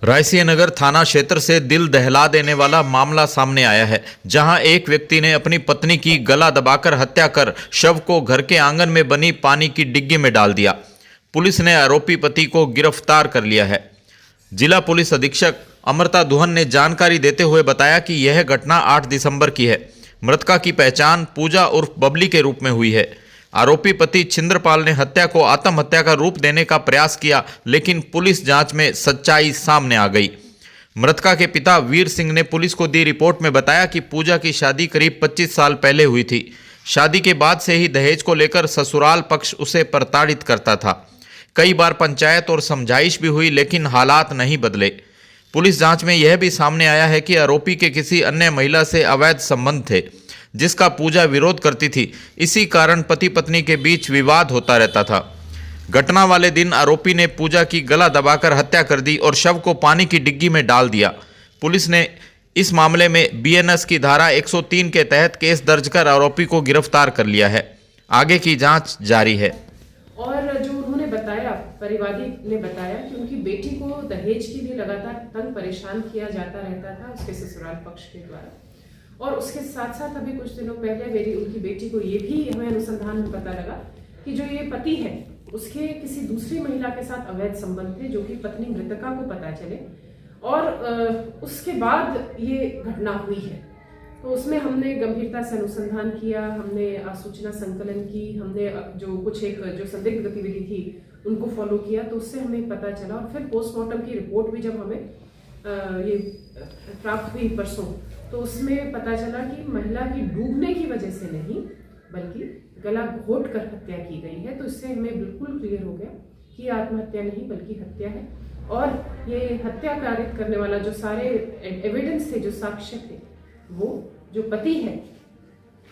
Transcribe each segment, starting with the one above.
रायसिंह नगर थाना क्षेत्र से दिल दहला देने वाला मामला सामने आया है, जहां एक व्यक्ति ने अपनी पत्नी की गला दबाकर हत्या कर शव को घर के आंगन में बनी पानी की डिग्गी में डाल दिया। पुलिस ने आरोपी पति को गिरफ्तार कर लिया है। जिला पुलिस अधीक्षक अमृता दुहन ने जानकारी देते हुए बताया कि यह घटना 8 दिसंबर की है। मृतका की पहचान पूजा उर्फ बबली के रूप में हुई है। आरोपी पति छिंद्रपाल ने हत्या को आत्महत्या का रूप देने का प्रयास किया, लेकिन पुलिस जांच में सच्चाई सामने आ गई। मृतका के पिता वीर सिंह ने पुलिस को दी रिपोर्ट में बताया कि पूजा की शादी करीब 25 साल पहले हुई थी। शादी के बाद से ही दहेज को लेकर ससुराल पक्ष उसे प्रताड़ित करता था। कई बार पंचायत और समझाइश भी हुई, लेकिन हालात नहीं बदले। पुलिस जांच में यह भी सामने आया है कि आरोपी के किसी अन्य महिला से अवैध संबंध थे, जिसका पूजा विरोध करती थी। इसी कारण पति पत्नी के बीच विवाद होता रहता था। घटना वाले दिन आरोपी ने पूजा की गला दबाकर हत्या कर दी और शव को पानी की डिग्गी में डाल दिया। पुलिस ने इस मामले में बीएनएस की धारा 103 के तहत केस दर्ज कर आरोपी को गिरफ्तार कर लिया है। आगे की जांच जारी है। और जो उन्होंने बताया, परिवादी ने बताया कि उनकी बेटी को दहेज के लिए लगातार तंग परेशान किया जाता रहता था उसके ससुराल पक्ष के द्वारा। और उसके साथ साथ अभी कुछ दिनों पहले उनकी बेटी को ये भी हमें अनुसंधान में पता लगा कि जो ये पति है उसके किसी दूसरी महिला के साथ अवैध संबंध थे, जो कि पत्नी मृतका को पता चले और उसके बाद ये घटना हुई है। तो उसमें हमने गंभीरता से अनुसंधान किया, हमने सूचना संकलन की, हमने जो कुछ जो संदिग्ध गतिविधि थी उनको फॉलो किया। तो उससे हमें पता चला और फिर पोस्टमार्टम की रिपोर्ट भी जब हमें ये प्राप्त हुई परसों, तो उसमें पता चला कि महिला की डूबने की वजह से नहीं बल्कि गला घोट कर हत्या की गई है। तो इससे हमें बिल्कुल क्लियर हो गया कि आत्महत्या नहीं बल्कि हत्या है। और ये हत्या कारित करने वाला जो सारे एविडेंस थे, जो साक्ष्य थे, वो जो पति है,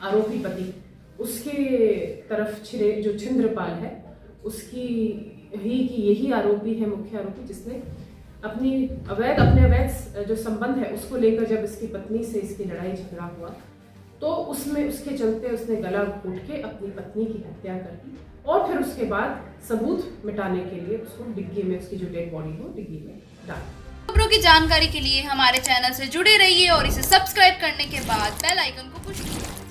आरोपी पति, उसके तरफ जो छिंद्रपाल है उसकी यही आरोपी है, मुख्य आरोपी, जिसने अपने अवैध जो संबंध है उसको लेकर जब इसकी पत्नी से इसकी लड़ाई झगड़ा हुआ तो उसमें उसके चलते उसने गला घोट के अपनी पत्नी की हत्या कर दी और फिर उसके बाद सबूत मिटाने के लिए उसको डिग्गी में, उसकी जो डेड बॉडी हो डिग्गी में डाल। खबरों की जानकारी के लिए हमारे चैनल से जुड़े रहिए और इसे सब्सक्राइब करने के बाद बेल आइकन को पुश कीजिए।